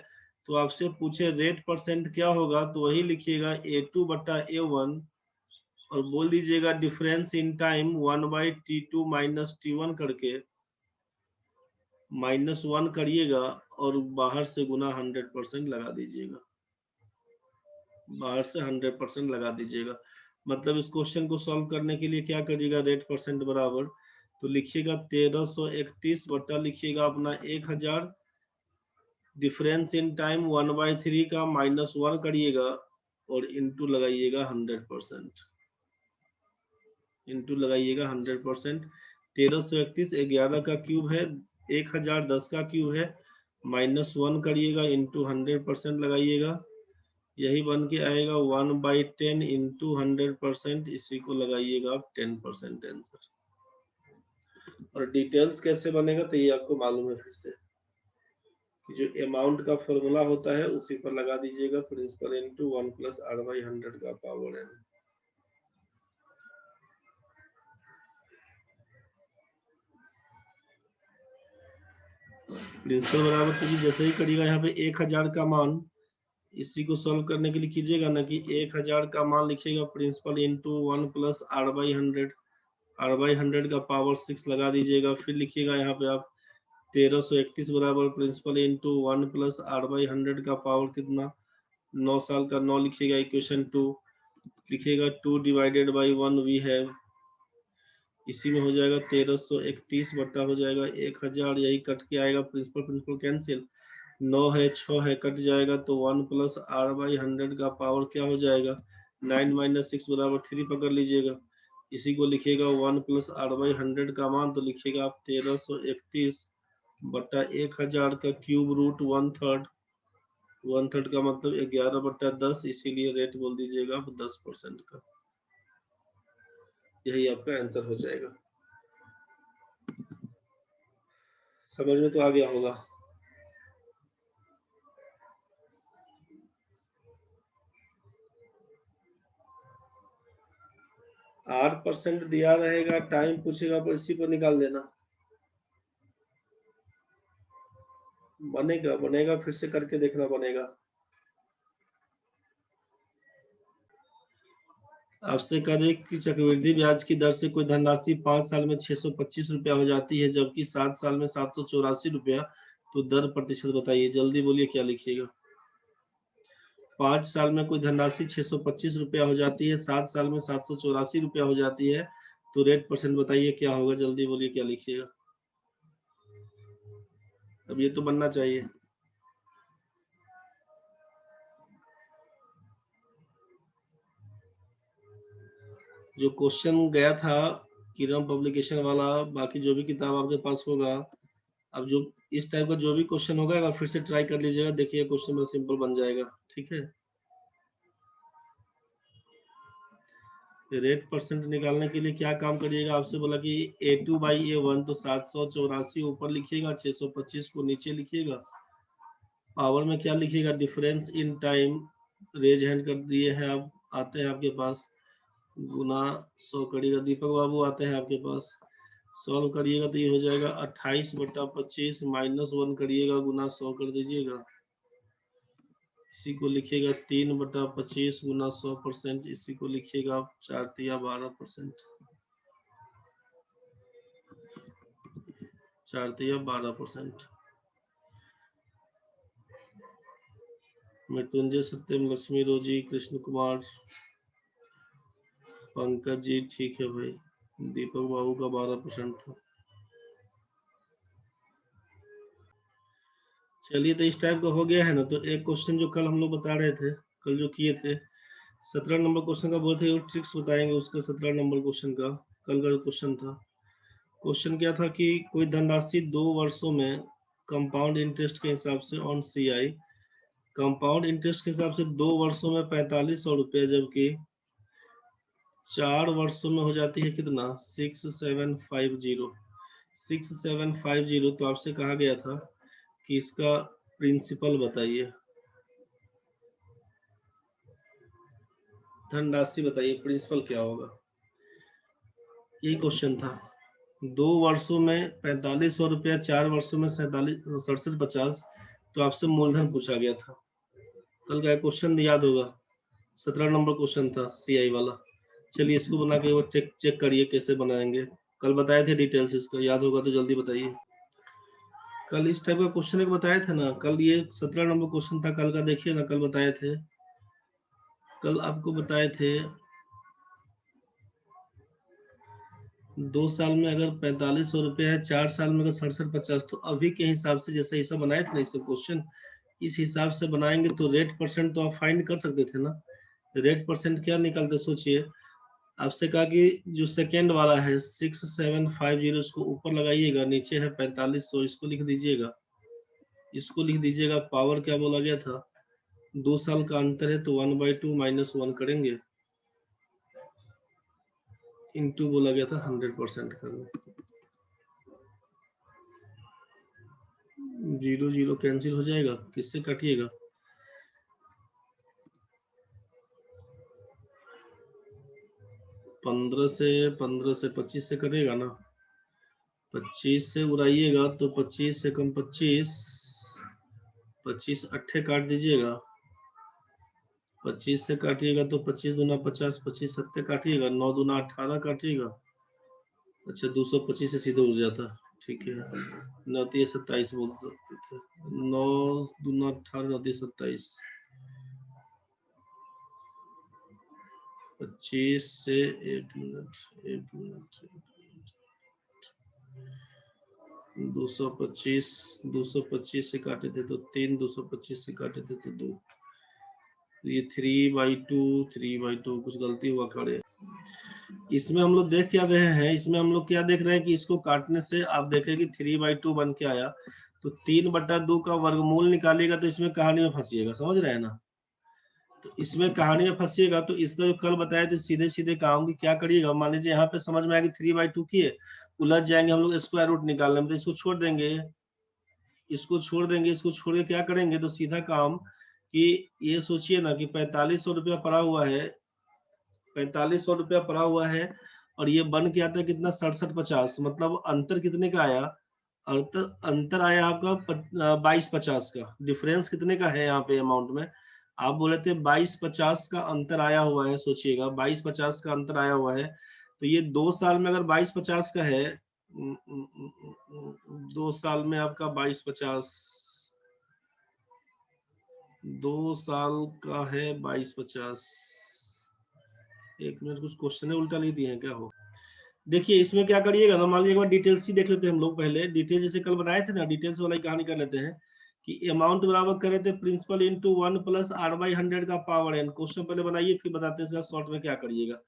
तो आपसे पूछे रेट परसेंट क्या होगा, तो वही लिखिएगा A2 बट्टा A1, और बोल दीजिएगा difference in time 1/T2 minus T1 करके, -1 करिएगा, और बाहर से गुना 100% लगा दीजिएगा, बाहर से 100% लगा दीजिएगा। मतलब इस क्वेश्चन को सॉल्व करने के लिए क्या करिएगा, रेट परसेंट बराबर तो लिखिएगा 1331 बटा लिखिएगा अपना 1000, डिफरेंस इन टाइम 1/3 का -1 करिएगा और इंटू लगाइएगा 100%, इंटू लगाइएगा 100%। 1331 11 का क्यूब है, 1000 10 का क्यूब है, -1 करिएगा इंटू 100% लगाइएगा, यही बन के आएगा 1/10 इंटू 100%, इसी को लगाइएगा आप 10% आंसर। और डिटेल्स कैसे बनेगा तो ये आपको मालूम है फिर से, कि जो अमाउंट का फॉर्मूला होता है उसी पर लगा दीजिएगा, प्रिंसिपल इंटू 1 + r/100 का पावर n। प्रिंसिपल बराबर चलिए जैसे ही करिएगा यहाँ पे 1000 का मान, इसी को सॉल्व करने के लिए कीजिएगा ना कि 1000 का मान लिखिएगा प्रिंसिपल इंटू 1 + r/100, r/100 का पावर 6 लगा दीजिएगा। फिर लिखिएगा यहाँ पे आप 1331 बराबर प्रिंसिपल इंटू 1 + r/100 का पावर कितना, 9 साल का 9 लिखिएगा, इक्वेशन 2 लिखिएगा, 2 / 1 वी है, इसी में हो जाएगा 1331 बटा हो जाएगा 1000, यही कट के आएगा, प्रिंसिपल प्रिंसिपल कैंसिल, 9 है 6 है कट जाएगा, तो 1 + r/100 का पावर क्या हो जाएगा, 9 - 6 = 3 पकड़ लीजिएगा, इसी को लिखिएगा 1 + r/100 का मान, तो लिखिएगा आप 1331 बटा 1000 का क्यूब रूट 1/3, 1/3 का मतलब 11/10, इसीलिए रेट बोल दीजिएगा आप 10% का, यही आपका आंसर हो जाएगा। समझ में तो आ गया होगा। %8 दिया रहेगा, टाइम पूछेगा पर इसी पर निकाल देना, बनेगा बनेगा, फिर से करके देखना बनेगा। आपसे कह दें कि चक्रवृद्धि ब्याज की दर से कोई धनराशि 5 साल में 625 रुपया हो जाती है, जबकि 7 साल में 784 रुपया, तो दर प्रतिशत बताइए, जल्दी बोलिए क्या लिखिएगा। 5 साल में कोई धनराशि 625 रुपया हो जाती है, 7 साल में 784 रुपया हो जाती है, तो रेट परसेंट बताइए क्या होगा, जल्दी बोलिए क्या लिखिएगा। अब ये तो बनना चाहिए। जो क्वेश्चन गया था किरण पब्लिकेशन वाला, बाकी जो भी किताब आपके पास होगा, अब जो इस टाइप का जो भी क्वेश्चन होगा फिर से ट्राई कर लीजिएगा, देखिए क्वेश्चन में सिंपल बन जाएगा, ठीक है। रेट परसेंट निकालने के लिए क्या काम करिएगा, आपसे बोला कि A2/A1, तो 784 ऊपर लिखिएगा, 625 को नीचे लिखिएगा, पावर में क्या लिखिएगा, difference in time, raise hand कर दिए हैं आप, आते हैं आपके पास, गुना 100 करिएगा, दीपक बाबू आते हैं आपके पास, सॉल्व करिएगा तो ये हो जाएगा 28/25 -1 करिएगा, गुना 100 कर दीजिएगा, इसी को लिखिएगा 3/25 गुना 100%, इसी को लिखिएगा आप 4 × 12%, 4 × 12%। मृत्युंजय, सत्यम, लक्ष्मी, रोजी, कृष्ण कुमार, पंकज जी, ठीक है भाई, दीपक बाबू का 12% था। चलिए, तो इस टाइप का हो गया है ना। तो एक क्वेश्चन जो कल हम लोग बता रहे थे, कल जो किए थे 17 नंबर क्वेश्चन का बोलते थे, ट्रिक्स बताएंगे उसका, 17 नंबर क्वेश्चन का कल का जो क्वेश्चन था। क्वेश्चन क्या था कि कोई धनराशि 2 वर्षों में कंपाउंड इंटरेस्ट के हिसाब से ऑन CI, कंपाउंड इंटरेस्ट के हिसाब से 2 वर्षों में 4500 रुपया, जबकि 4 वर्षों में हो जाती है कितना, 6750, 6750। तो आपसे कहा गया था कि इसका प्रिंसिपल बताइए, धनराशि बताइए, प्रिंसिपल क्या होगा, यही क्वेश्चन था। 2 वर्षों में 4500 रुपया, 4 वर्षों में 6750, तो आपसे मूलधन पूछा गया था। कल का क्वेश्चन याद होगा, 17 नंबर क्वेश्चन था CI वाला। चलिए इसको बना के वो चेक करिए कैसे बनाएंगे, कल बताए थे डिटेल्स, इसका याद होगा तो जल्दी बताइए। कल इस टाइप का क्वेश्चन एक बताए थे ना, कल ये 17 नंबर क्वेश्चन था कल का, देखिए ना, कल बताए थे, कल आपको बताए थे 2 साल में अगर 4500 रुपये है, 4 साल में अगर 6750, तो अभी के हिसाब से जैसे हिसाब बनाए थे ना इससे क्वेश्चन, इस हिसाब से बनाएंगे तो रेट परसेंट तो आप फाइंड कर सकते थे ना। रेट परसेंट क्या निकालते सोचिए। आपसे कहा कि जो सेकेंड वाला है 6750, इसको ऊपर लगाइएगा, नीचे है 4500, इसको लिख दीजिएगा। इसको लिख दीजिएगा। पावर क्या बोला गया था, 2 साल का अंतर है तो 1/2 -1 करेंगे, इनटू बोला गया था 100% करना। 0 0 कैंसिल हो जाएगा, किससे काटिएगा, 15 से 25 से कटेगा ना। 25 से उड़ाइएगा तो 25 से कम 25, 25 अट्ठे काट दीजिएगा। 25 से काटिएगा तो 25 दूना 50, 25 सत्ते काटिएगा, 9 दूना 18 काटिएगा। अच्छा 225 से सीधे उड़ जाता, ठीक है। 9 3 27 बोल सकते थे। 9 दूना 18, 9 3 27, 25 से 1 मिनट 1 मिनट 225 से काटे थे तो 3, 225 से काटे थे तो 2, ये 3/2 कुछ गलती हुआ खड़े। इसमें हम लोग देख क्या रहे हैं, इसमें हम लोग क्या देख रहे हैं कि इसको काटने से आप देखें कि 3/2 बन के आया, तो 3/2 का वर्गमूल निकालिएगा तो इसमें कहानी में फंसिएगा, समझ रहे हैं ना। तो इसमें कहानी में फंसिएगा तो इसका जो कल बताया था सीधे सीधे काम की क्या करिएगा, मान लीजिए यहाँ पे समझ में आया कि 3/2 की है, उलझ जाएंगे हम लोग स्क्वायर रूट निकालने में, तो इसको छोड़ देंगे, इसको छोड़ देंगे, इसको छोड़ के क्या करेंगे, तो सीधा काम कि ये सोचिए ना कि 4500 रुपया पड़ा हुआ है, 4500 रुपया पड़ा हुआ है, और ये बन के आता है कितना, 6750, मतलब अंतर कितने का आया, अंतर आया आपका 2250 का। डिफरेंस कितने का है यहाँ पे अमाउंट में, आप बोले थे 2250 का अंतर आया हुआ है, सोचिएगा 2250 का अंतर आया हुआ है। तो ये 2 साल में अगर 2250 का है, 2 साल में आपका 2250, 2 साल का है 2250। एक मिनट, कुछ क्वेश्चन उल्टा लिख दिए हैं क्या हो। देखिए इसमें क्या करिएगा ना, मान लीजिए एक बार डिटेल्स ही देख लेते हैं हम लोग, पहले डिटेल जैसे कल बनाए थे ना, डिटेल्स वाला ही कहानी कर लेते हैं कि अमाउंट बराबर करे थे प्रिंसिपल इंटू 1 + r/100 का पावर n। क्वेश्चन पहले बनाइए फिर बताते हैं इसका शॉर्ट में क्या करिएगा।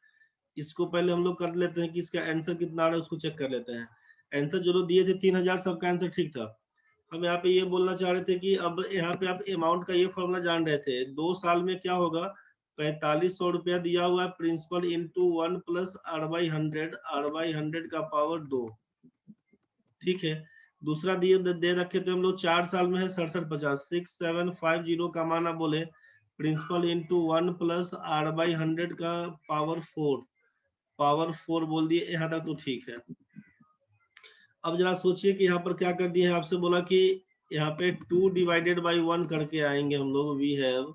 इसको पहले हम लोग कर लेते हैं कि इसका आंसर कितना आ रहा है, उसको चेक कर लेते हैं। आंसर जो लोग दिए थे 3000, सबका आंसर ठीक था। हम यहाँ पे ये बोलना चाह रहे थे कि अब यहाँ पे आप अमाउंट का ये फॉर्मूला जान रहे थे, 2 साल में क्या होगा, 4500 रुपया दिया हुआ है प्रिंसिपल इंटू 1 + r/100, r/100 का पावर 2, ठीक है। दूसरा दिए दे रखे थे हम लोग 4 साल में है 6750, 6750 का माना बोले प्रिंसिपल इंटू 1 + r/100 का पावर 4, पावर 4 बोल दिए, यहाँ तक तो ठीक है। अब जरा सोचिए कि यहाँ पर क्या कर दिया है, आपसे बोला कि यहाँ पे 2/1 करके आएंगे हम लोग, वी हैव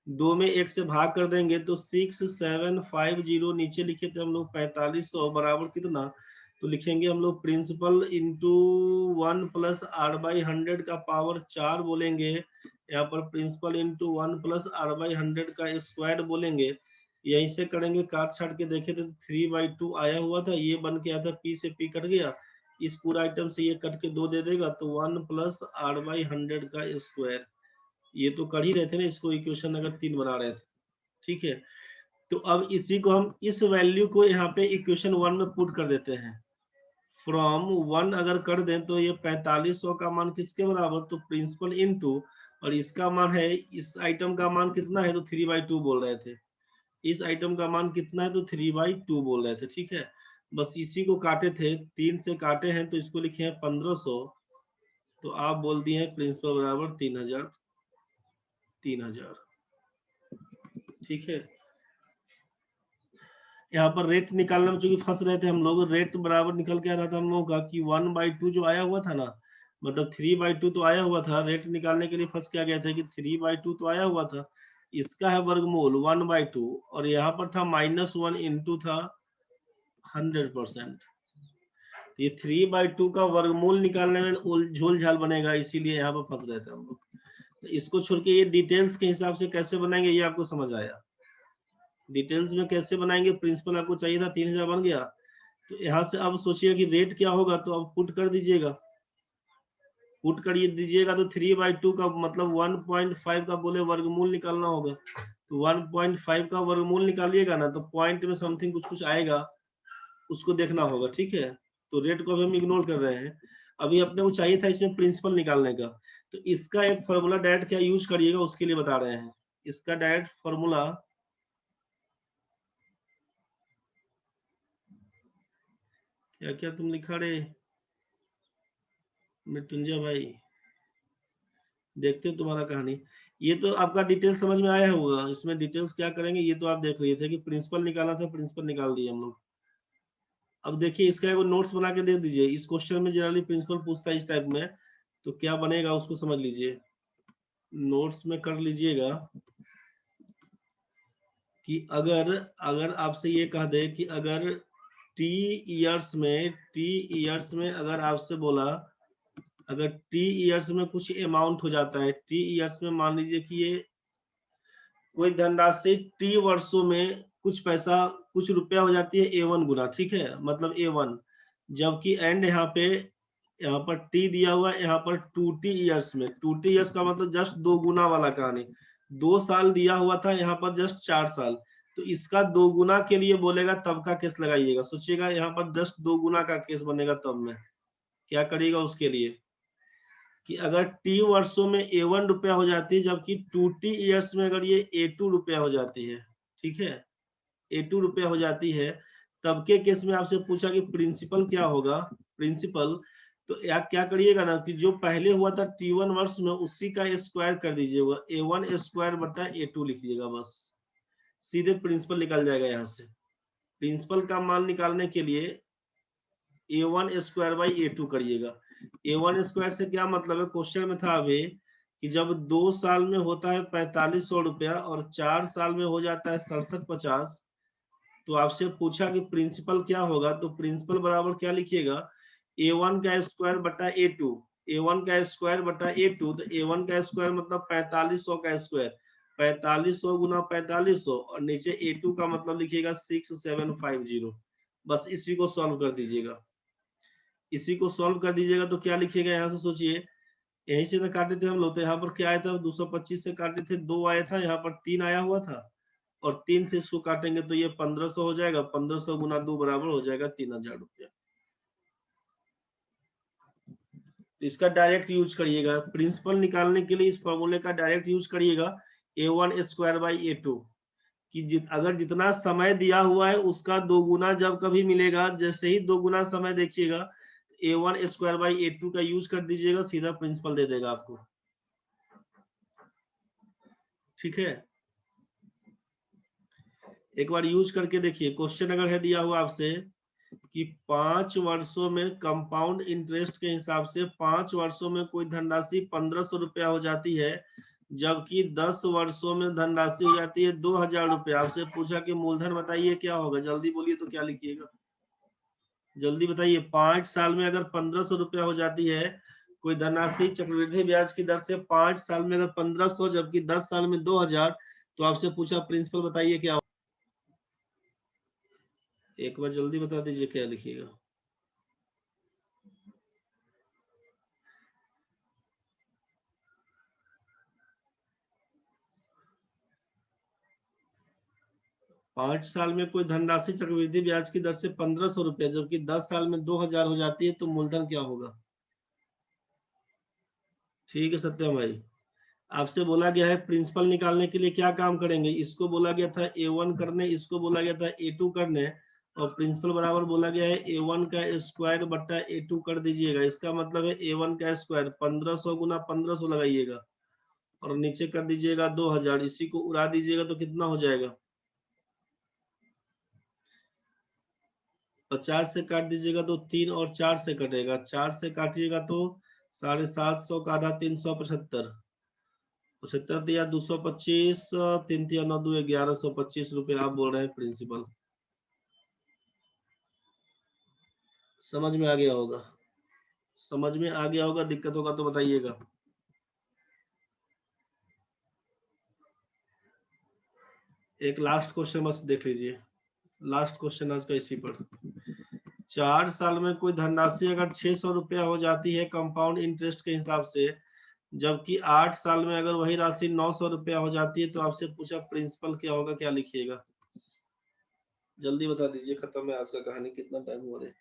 2 में 1 से भाग कर देंगे तो 6750, नीचे लिखे थे हम लोग 4500 बराबर कितना, तो लिखेंगे हम लोग प्रिंसिपल इंटू 1 + r/100 का पावर 4 बोलेंगे, यहाँ पर प्रिंसिपल इंटू 1 + r/100 का स्क्वायर बोलेंगे। यहीं से करेंगे, काट छाट के देखे थे 3/2 आया हुआ था, ये बन के आया था, पी से पी कट गया, इस पूरा आइटम से ये कट के 2 दे देगा, तो 1 + r/100 का स्क्वायर। ये तो कर ही रहे थे ना, इसको इक्वेशन नंबर 3 बना रहे थे, ठीक है। तो अब इसी को हम इस वैल्यू को यहाँ पे इक्वेशन 1 में पुट कर देते हैं। फ्रॉम 1 अगर कर दें तो ये 4500 का मान किसके बराबर, तो प्रिंसिपल इनटू, और इसका मान है, इस आइटम का मान कितना है, तो 3/2 बोल रहे थे, इस आइटम का मान कितना है, तो 3/2 बोल रहे थे, ठीक है। बस इसी को काटे थे, 3 से काटे हैं तो इसको लिखे हैं 1500, तो आप बोल दिए हैं प्रिंसिपल बराबर 3000, 3000, ठीक है। यहाँ पर रेट निकालने में चूंकि फंस रहे थे हम लोग, रेट बराबर निकल के आ रहा था हम लोगों का कि 1/2 जो आया हुआ था ना, मतलब 3/2 तो आया हुआ था, रेट निकालने के लिए फंस क्या गया था कि 3/2 तो आया हुआ था, इसका है वर्गमूल 1/2, और यहाँ पर था -1 इंटू था 100%। ये 3/2 का वर्गमूल निकालने में झोल झाल बनेगा, इसीलिए यहाँ पर फंस रहे थे हम लोग। तो इसको छोड़ के ये डिटेल्स के हिसाब से कैसे बनाएंगे ये आपको समझ आया। डिटेल्स में कैसे बनाएंगे, प्रिंसिपल आपको चाहिए था 3000 बन गया, तो यहाँ से अब सोचिए कि रेट क्या होगा, तो अब पुट कर दीजिएगा, पुट कर दीजिएगा तो 3/2 का मतलब 1.5 का बोले वर्गमूल निकालना होगा, तो 1.5 का वर्गमूल निकालिएगा ना, तो पॉइंट में समथिंग कुछ कुछ आएगा, उसको देखना होगा। ठीक है, तो रेट को भी हम इग्नोर कर रहे हैं। अभी अपने को चाहिए था इसमें प्रिंसिपल निकालने का, तो इसका एक फॉर्मूला डायरेक्ट क्या यूज करिएगा उसके लिए बता रहे हैं। इसका डायरेक्ट फॉर्मूला क्या क्या तुम लिखा रे मृत्युंजय भाई, देखते हैं तुम्हारा कहानी। ये तो आपका डिटेल समझ में आया होगा, इसमें डिटेल्स क्या करेंगे ये तो आप देख लिए थे कि प्रिंसिपल निकाला था, प्रिंसिपल निकाल दिए हम लोग। अब देखिए इसका एगो नोट्स बना के दे दीजिए, इस क्वेश्चन में जनरली प्रिंसिपल पूछता है इस टाइप में, तो क्या बनेगा उसको समझ लीजिए, नोट्स में कर लीजिएगा कि अगर अगर आपसे ये कह दे कि अगर टी इयर्स में अगर आपसे बोला, अगर टी इयर्स में कुछ अमाउंट हो जाता है, टी इयर्स में मान लीजिए कि ये कोई धनराशि टी वर्षों में कुछ पैसा कुछ रुपया हो जाती है A1 गुना, ठीक है, मतलब A1, जबकि एंड यहाँ पर टी दिया हुआ है, यहाँ पर 2T इयर्स में, 2T इयर्स का मतलब जस्ट 2 गुना वाला कहानी, 2 साल दिया हुआ था, यहाँ पर जस्ट 4 साल, तो इसका 2 गुना के लिए बोलेगा तब का केस लगाइएगा। सोचिएगा यहाँ पर जस्ट 2 गुना का केस बनेगा, तब में क्या करिएगा उसके लिए कि अगर टी वर्षों में A1 रुपया हो जाती है, जबकि 2T इयर्स में अगर ये A2 रुपया हो जाती है, ठीक है, A2 रुपया हो जाती है, तब के केस में आपसे पूछा कि प्रिंसिपल क्या होगा, प्रिंसिपल, तो आप क्या करिएगा ना कि जो पहले हुआ था T1 वर्ष में उसी का स्क्वायर कर दीजिएगा, A1 स्क्वायर बटा A2 लिख दीजिएगा, बस सीधे प्रिंसिपल निकल जाएगा। यहाँ से प्रिंसिपल का मान निकालने के लिए A1 स्क्वायर बाई A2 करिएगा। A1 स्क्वायर से क्या मतलब है, क्वेश्चन में था अभी कि जब 2 साल में होता है 4500 रुपया और 4 साल में हो जाता है 6750, तो आपसे पूछा कि प्रिंसिपल क्या होगा, तो प्रिंसिपल बराबर क्या लिखिएगा, A1 का स्क्वायर बटा A2, A1 का स्क्वायर बटा A2, तो A1 का स्क्वायर मतलब 4500 का स्क्वायर, 4500 गुना 4500, और नीचे A2 का मतलब लिखिएगा 6750, बस इसी को सॉल्व कर दीजिएगा। इसी को सॉल्व कर दीजिएगा तो क्या लिखिएगा, यहाँ से सोचिए, यहीं से ना काटे थे हम लोग, तो यहाँ पर क्या आया था 225 से काटे थे, 2 आया था, यहाँ पर 3 आया हुआ था, और 3 से इसको काटेंगे तो ये 1500 हो जाएगा, 1500 गुना 2 बराबर हो जाएगा 3000 रुपया। तो इसका डायरेक्ट यूज करिएगा, प्रिंसिपल निकालने के लिए इस फॉर्मूले का डायरेक्ट यूज करिएगा, A1 स्क्वायर बाई A2, कि अगर जितना समय दिया हुआ है उसका 2 गुना जब कभी मिलेगा, जैसे ही 2 गुना समय देखिएगा, A1 स्क्वायर बाई A2 का यूज कर दीजिएगा, सीधा प्रिंसिपल दे देगा आपको। ठीक है, एक बार यूज करके देखिए, क्वेश्चन अगर है दिया हुआ आपसे कि 5 वर्षों में कंपाउंड इंटरेस्ट के हिसाब से 5 वर्षों में कोई धनराशि 1500 रुपया हो जाती है, जबकि 10 वर्षों में धनराशि हो जाती है 2000 रुपया। आपसे पूछा कि मूलधन बताइए क्या होगा, जल्दी बोलिए तो क्या लिखिएगा, जल्दी बताइए। 5 साल में अगर 1500 रुपया हो जाती है कोई धनराशि चक्रवृद्धि ब्याज की दर से, 5 साल में अगर 1500, जबकि 10 साल में 2000, तो आपसे पूछा प्रिंसिपल बताइए क्या, एक बार जल्दी बता दीजिए क्या लिखिएगा। पांच साल में कोई धनराशि चक्रवृद्धि ब्याज की दर से 1500 रुपया, जबकि 10 साल में 2000 हो जाती है, तो मूलधन क्या होगा। ठीक है सत्यम भाई, आपसे बोला गया है प्रिंसिपल निकालने के लिए क्या काम करेंगे, इसको बोला गया था A1 करने, इसको बोला गया था A2 करने, और प्रिंसिपल बराबर बोला गया है A1 का स्क्वायर बट्टा A2 कर दीजिएगा। इसका मतलब है A1 का स्क्वायर 1500 गुना 1500 लगाइएगा, और नीचे कर दीजिएगा 2000, इसी को उड़ा दीजिएगा तो कितना हो जाएगा, 50 से काट दीजिएगा तो 3 और 4 से कटेगा, 4 से काटिएगा तो 750 का आधा 375, 75 दिया 225, 3 तिया 9 2 1125 रुपए आप बोल रहे हैं प्रिंसिपल। समझ में आ गया होगा, समझ में आ गया होगा, दिक्कत होगा तो बताइएगा। एक लास्ट क्वेश्चन बस देख लीजिए, लास्ट क्वेश्चन आज का इसी पर। 4 साल में कोई धनराशि अगर 600 रुपया हो जाती है कंपाउंड इंटरेस्ट के हिसाब से, जबकि 8 साल में अगर वही राशि 900 रुपया हो जाती है, तो आपसे पूछा प्रिंसिपल क्या होगा, क्या लिखिएगा? जल्दी बता दीजिए, खत्म है आज का कहानी। कितना टाइम हो रहा है?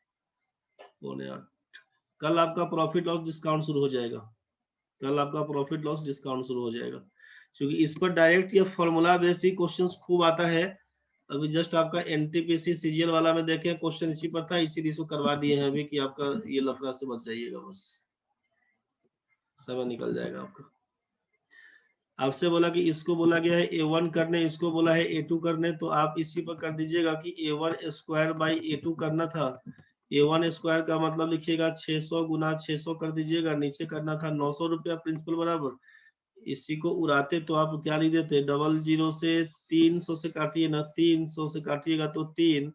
7:45। कल आपका प्रॉफिट लॉस डिस्काउंट शुरू हो जाएगा। कल आपका प्रॉफिट लॉस डिस्काउंट शुरू हो जाएगा, क्योंकि इस पर डायरेक्ट ये फॉर्मूला बेस्ड क्वेश्चंस खूब आता है। अभी जस्ट आपका एनटीपीसी सीजीएल वाला में देखे क्वेश्चन इसी पर था, इसीलिए इसको करवा दिए हैं अभी कि आपका ये लफड़ा से बच जाइएगा, बस समय निकल जाएगा आपका। आपसे बोला कि इसको बोला गया है A1 करने, इसको बोला है A2 करने, तो आप इसी पर कर दीजिएगा कि A1 स्क्वायर बाई A2 करना था। A1 स्क्वायर का मतलब लिखिएगा 600 गुना 600 कर दीजिएगा, नीचे करना था 900 रुपया प्रिंसिपल बराबर। इसी को उड़ाते तो आप क्या लिख देते, 00 से 300 से काटिए ना, 300 से काटिएगा तो 3,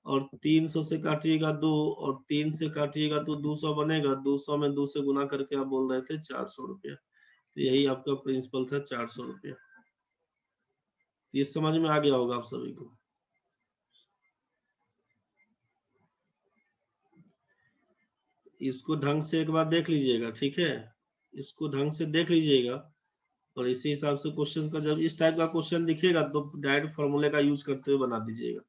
और 300 से काटिएगा 2, और 3 से काटिएगा तो 200 बनेगा। 200 में 2 से गुना करके आप बोल रहे थे 400 रुपया, तो यही आपका प्रिंसिपल था, 400 रुपया। ये समझ में आ गया होगा आप सभी को। इसको ढंग से एक बार देख लीजिएगा, ठीक है? इसको ढंग से देख लीजिएगा, और इसी हिसाब से क्वेश्चन का जब इस टाइप का क्वेश्चन दिखेगा तो डायरेक्ट फॉर्मूले का यूज करते हुए बना दीजिएगा।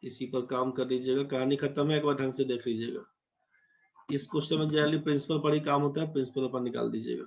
इसी पर काम कर लीजिएगा, कहानी खत्म है, एक बार ढंग से देख लीजिएगा। इस क्वेश्चन में जनरली प्रिंसिपल पर ही काम होता है, प्रिंसिपल पर निकाल दीजिएगा।